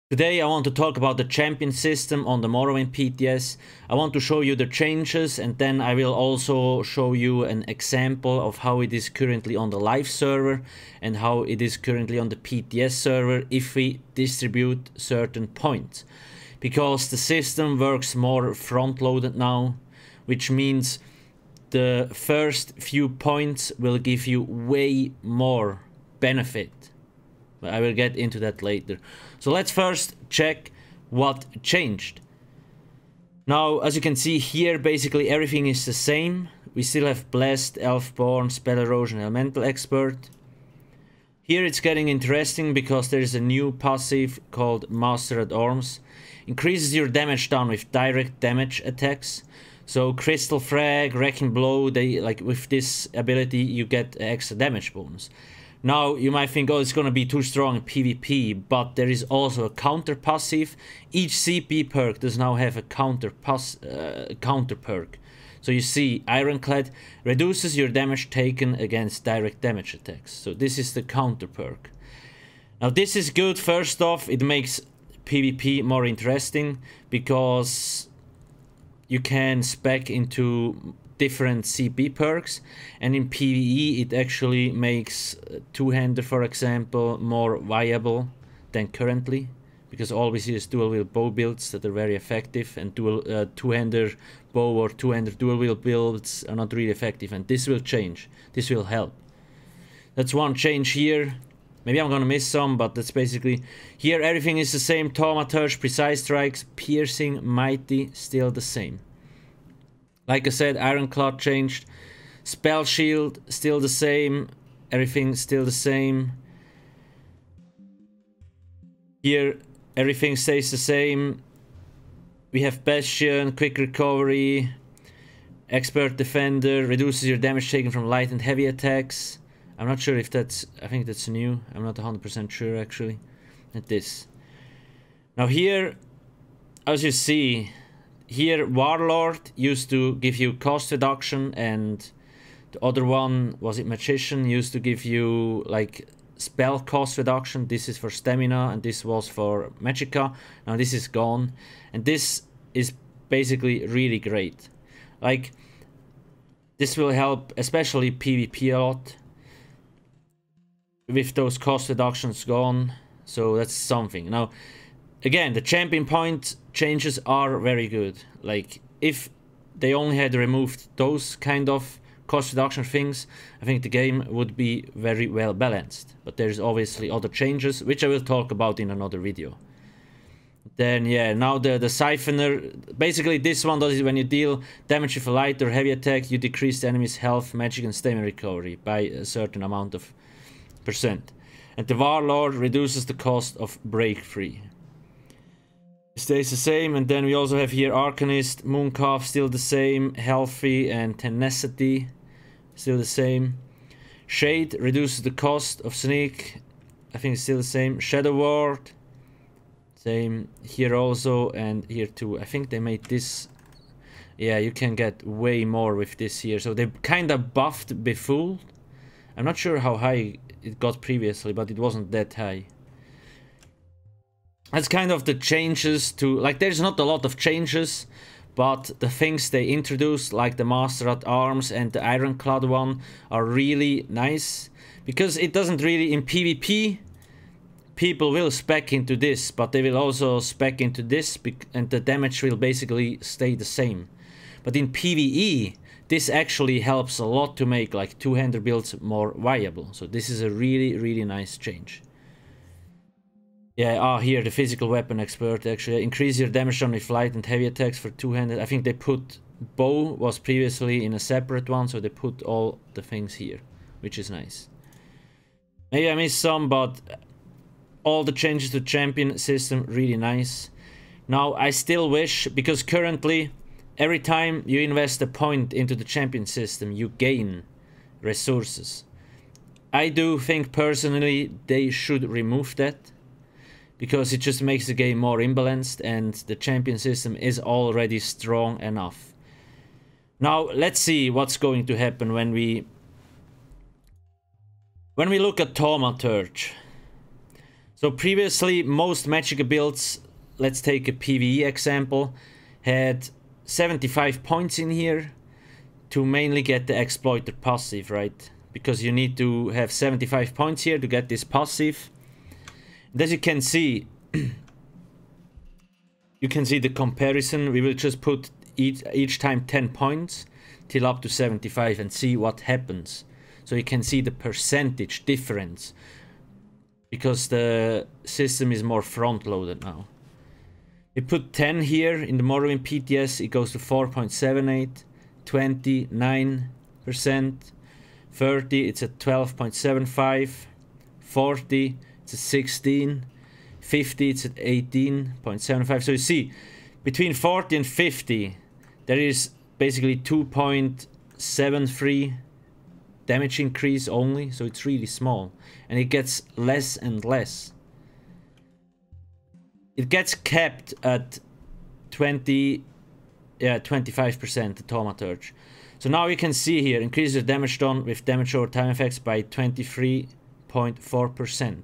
Today I want to talk about the champion system on the Morrowind PTS. I want to show you the changes, and then I will also show you an example of how it is currently on the live server and how it is currently on the PTS server if we distribute certain points. Because the system works more front-loaded now, which means the first few points will give you way more benefit. But I will get into that later. So let's first check what changed. Now, as you can see here, basically everything is the same. We still have Blessed, Elfborn, Spell Erosion, Elemental Expert. Here it's getting interesting because there is a new passive called Master at Arms. Increases your damage down with direct damage attacks. So Crystal Frag, Wrecking Blow, they like with this ability you get extra damage bonus. Now you might think, oh, it's gonna be too strong in PvP, but there is also a counter passive. Each CP perk does now have a counter perk. So you see, Ironclad reduces your damage taken against direct damage attacks. So this is the counter perk. Now this is good. First off, it makes PvP more interesting because you can spec into different CP perks, and in PvE it actually makes two-hander, for example, more viable than currently, because all we see is dual wield bow builds that are very effective, and two-hander bow or two-hander dual wield builds are not really effective, and this will change. This will help. That's one change here. Maybe I'm gonna miss some, but that's basically here. Everything is the same. Thaumaturge, Precise Strikes, Piercing, Mighty, still the same. Like I said, Ironclad changed. Spell Shield, still the same. Everything still the same. Here, everything stays the same. We have Bastion, Quick Recovery, Expert Defender, reduces your damage taken from light and heavy attacks. I'm not sure if that's, I think that's new. I'm not 100% sure actually. And this. Now here, as you see, here, Warlord used to give you cost reduction, and the other one, was it Magician, used to give you like spell cost reduction. This is for stamina, and this was for Magicka. Now this is gone, and this is basically really great. Like, this will help especially PvP a lot with those cost reductions gone. So that's something. Now, again, the champion point changes are very good. Like, if they only had removed those kind of cost reduction things, I think the game would be very well balanced. But there's obviously other changes, which I will talk about in another video. Then, yeah, now the Siphoner, basically this one does it when you deal damage with a light or heavy attack, you decrease the enemy's health, magic and stamina recovery by a certain amount of percent. And the Warlord reduces the cost of break free. Stays the same. And then we also have here Arcanist, Mooncalf, still the same. Healthy and Tenacity, still the same. Shade reduces the cost of Sneak, I think it's still the same. Shadow Ward, same here also, and here too. I think they made this, yeah, you can get way more with this here. So they kind of buffed Befooled. I'm not sure how high it got previously, but it wasn't that high. That's kind of the changes to, like, there's not a lot of changes, but the things they introduced, like the Master at Arms and the Ironclad one, are really nice. Because it doesn't really, in PvP, people will spec into this, but they will also spec into this, and the damage will basically stay the same. But in PvE, this actually helps a lot to make, like, two-hander builds more viable. So this is a really, really nice change. Yeah, here, the Physical Weapon Expert, actually. Increase your damage on with light and heavy attacks for two-handed. I think they put... Bow was previously in a separate one, so they put all the things here, which is nice. Maybe I missed some, but all the changes to champion system, really nice. Now, I still wish, because currently, every time you invest a point into the champion system, you gain resources. I do think, personally, they should remove that, because it just makes the game more imbalanced, and the champion system is already strong enough. Now, let's see what's going to happen when we look at Thaumaturge. So previously, most Magicka builds, let's take a PvE example, had 75 points in here to mainly get the exploiter passive, right? Because you need to have 75 points here to get this passive. And as you can see, you can see the comparison. We will just put each time 10 points till up to 75 and see what happens. So you can see the percentage difference because the system is more front-loaded now. We put 10 here in the Morrowind PTS, it goes to 4.78, 20, 9%, 30, it's at 12.75, 40, it's at 16, 50, it's at 18.75. So you see, between 40 and 50, there is basically 2.73 damage increase only, so it's really small. And it gets less and less. It gets capped at 25%, the Thaumaturge. So now you can see here, increases the damage done with damage over time effects by 23.4%.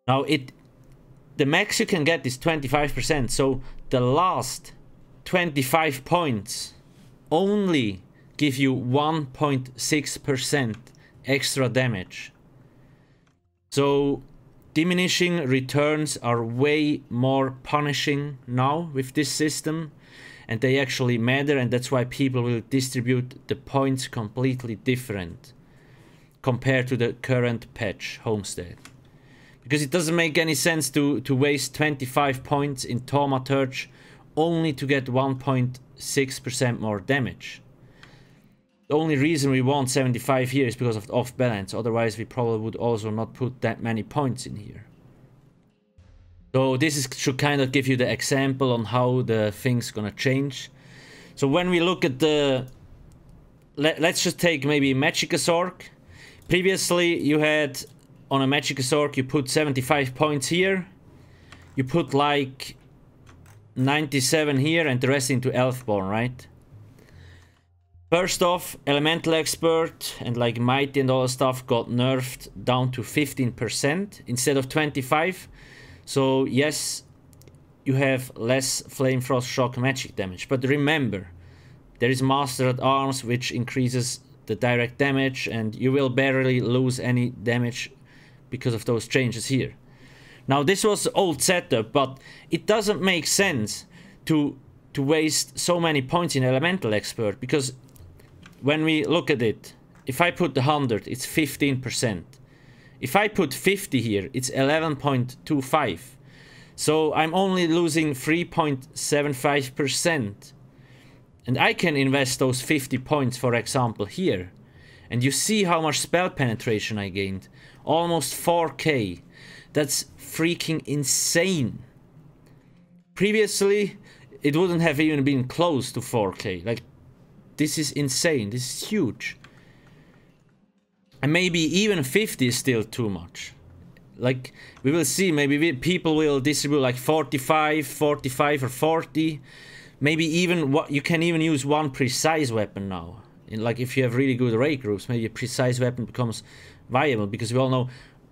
Now the max you can get is 25%, so the last 25 points only give you 1.6% extra damage. So diminishing returns are way more punishing now with this system, and they actually matter, and that's why people will distribute the points completely different compared to the current patch Homestead. Because it doesn't make any sense to waste 25 points in Thaumaturge only to get 1.6% more damage. The only reason we want 75 here is because of off balance, otherwise we probably would also not put that many points in here. So this should kind of give you the example on how the thing's gonna change. So when we look at the... Let's just take maybe Magicka Zork. Previously you had, on a Magicka Zork, you put 75 points here. You put like 97 here and the rest into Elfborn, right? First off, Elemental Expert and like Mighty and all that stuff got nerfed down to 15% instead of 25. So yes, you have less Flame Frost Shock magic damage. But remember, there is Master at Arms which increases the direct damage, and you will barely lose any damage because of those changes here. Now this was the old setup, but it doesn't make sense to waste so many points in Elemental Expert, because when we look at it, if I put the 100, it's 15%. If I put 50 here, it's 11.25. So I'm only losing 3.75%. And I can invest those 50 points, for example, here. And you see how much spell penetration I gained. Almost 4k. That's freaking insane. Previously, it wouldn't have even been close to 4k. Like, this is insane. This is huge. And maybe even 50 is still too much. Like, we will see. Maybe people will distribute like 45, 45 or 40. Maybe even you can even use one precise weapon now. Like if you have really good raid groups, maybe a precise weapon becomes viable, because we all know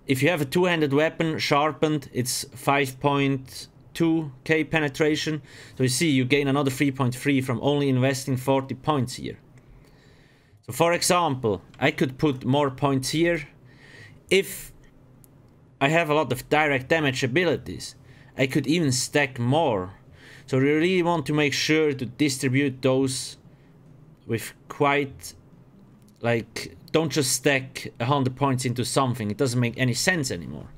if you have a two-handed weapon sharpened, it's 5.2k penetration. So you see, you gain another 3.3 from only investing 40 points here. So for example, I could put more points here. If I have a lot of direct damage abilities, I could even stack more. So we really want to make sure to distribute those with quite, like, don't just stack 100 points into something. It doesn't make any sense anymore.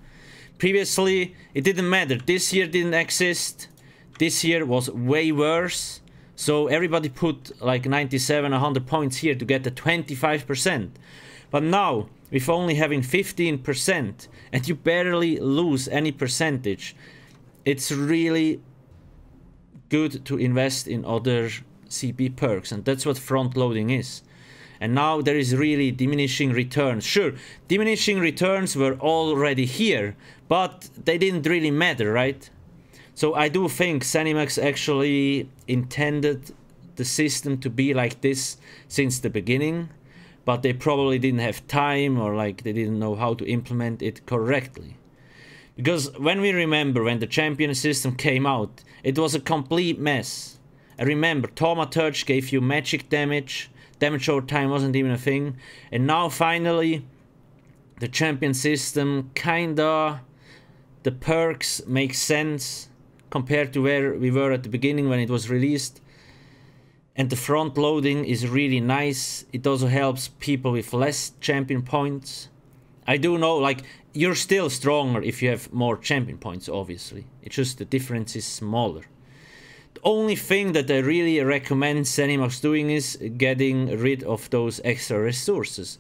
Previously, it didn't matter. This year didn't exist. This year was way worse. So everybody put like 97, 100 points here to get the 25%. But now, with only having 15%, and you barely lose any percentage, it's really good to invest in other CP perks, and that's what front loading is. And now there is really diminishing returns. Sure, diminishing returns were already here, but they didn't really matter, right? So I do think Zenimax actually intended the system to be like this since the beginning, but they probably didn't have time, or like they didn't know how to implement it correctly. Because when we remember when the champion system came out, it was a complete mess. I remember Thaumaturge gave you magic damage, damage over time wasn't even a thing, and now finally the champion system kinda, the perks make sense compared to where we were at the beginning when it was released. And the front loading is really nice. It also helps people with less champion points. I do know, like, you're still stronger if you have more champion points, obviously. It's just the difference is smaller. The only thing that I really recommend Zenimax doing is getting rid of those extra resources.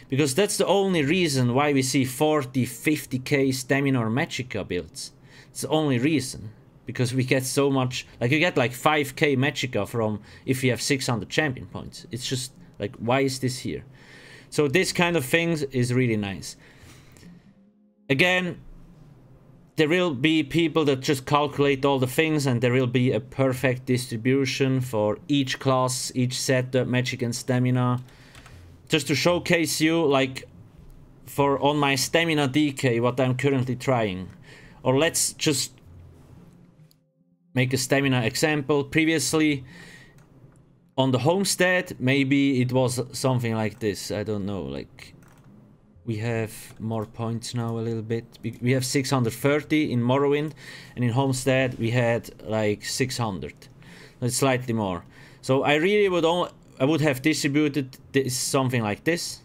Because that's the only reason why we see 40, 50k stamina or magicka builds. It's the only reason. Because we get so much, like you get like 5k magicka from if you have 600 champion points. It's just like, why is this here? So this kind of things is really nice. Again, there will be people that just calculate all the things, and there will be a perfect distribution for each class, each setup, magic and stamina. Just to showcase you, like, for on my stamina DK, what I'm currently trying. Or let's just make a stamina example. Previously, on the homestead, maybe it was something like this. I don't know, like, we have more points now a little bit. We have 630 in Morrowind, and in homestead we had like 600. It's slightly more. So I really would have distributed this something like this,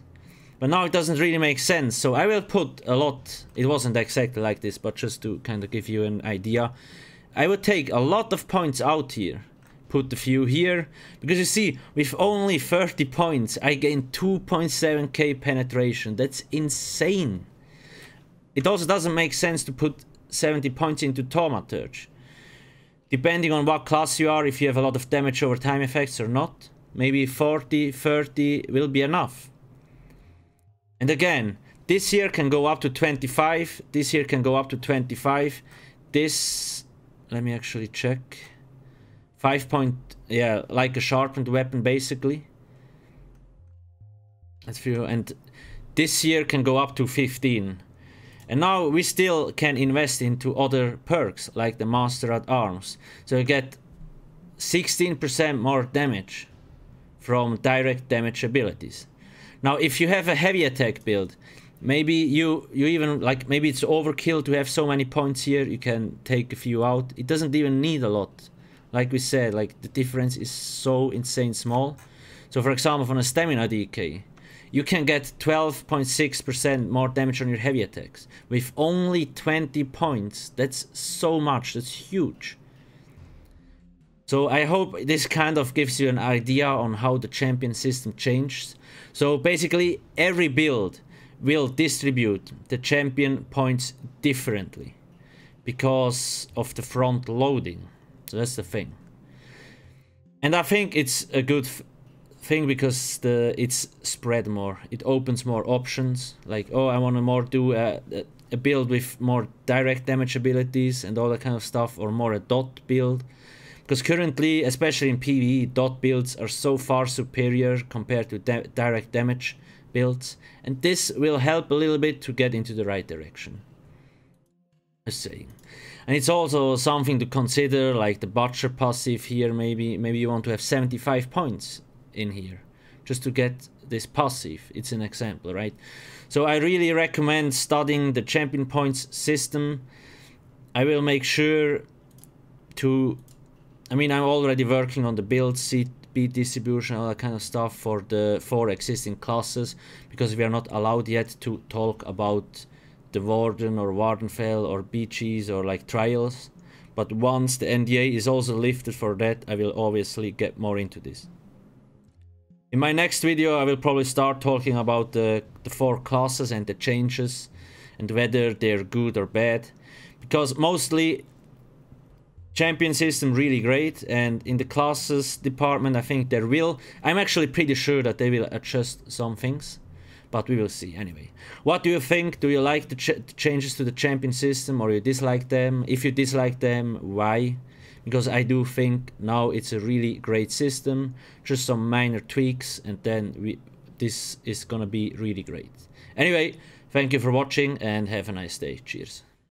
but now it doesn't really make sense. So I will put a lot. It wasn't exactly like this, but just to kind of give you an idea, I would take a lot of points out here, put a few here, because you see, with only 30 points I gained 2.7k penetration. That's insane. It also doesn't make sense to put 70 points into Thaumaturge. Depending on what class you are, if you have a lot of damage over time effects or not, maybe 40, 30 will be enough. And again, this here can go up to 25, this here can go up to 25, this, let me actually check. 5 point, yeah, like a sharpened weapon basically. That's few, and this here can go up to 15. And now we still can invest into other perks like the Master at Arms. So you get 16% more damage from direct damage abilities. Now if you have a heavy attack build, maybe you even, like, maybe it's overkill to have so many points here, you can take a few out. It doesn't even need a lot. Like we said, like, the difference is so insane small. So for example, from a stamina DK, you can get 12.6% more damage on your heavy attacks with only 20 points. That's so much, that's huge. So I hope this kind of gives you an idea on how the champion system changed. So basically every build will distribute the champion points differently because of the front loading. So that's the thing. And I think it's a good thing because it's spread more. It opens more options. Like, oh, I want to more do a build with more direct damage abilities and all that kind of stuff, or more a dot build. Because currently, especially in PvE, dot builds are so far superior compared to direct damage builds. And this will help a little bit to get into the right direction. Just saying. And it's also something to consider, like the Butcher passive here. Maybe you want to have 75 points in here just to get this passive. It's an example, right? So I really recommend studying the champion points system. I will make sure to, I mean, I'm already working on the build, beat distribution, all that kind of stuff for the 4 existing classes, because we are not allowed yet to talk about the Warden or Wardenfell or BGs or like trials. But once the NDA is also lifted for that, I will obviously get more into this. In my next video I will probably start talking about the 4 classes and the changes and whether they're good or bad, because mostly champion system really great, and in the classes department I think there will, I'm actually pretty sure that they will adjust some things. But we will see. Anyway, what do you think? Do you like the changes to the champion system, or you dislike them? If you dislike them, why? Because I do think now it's a really great system. Just some minor tweaks, and then this is gonna be really great. Anyway, thank you for watching and have a nice day. Cheers.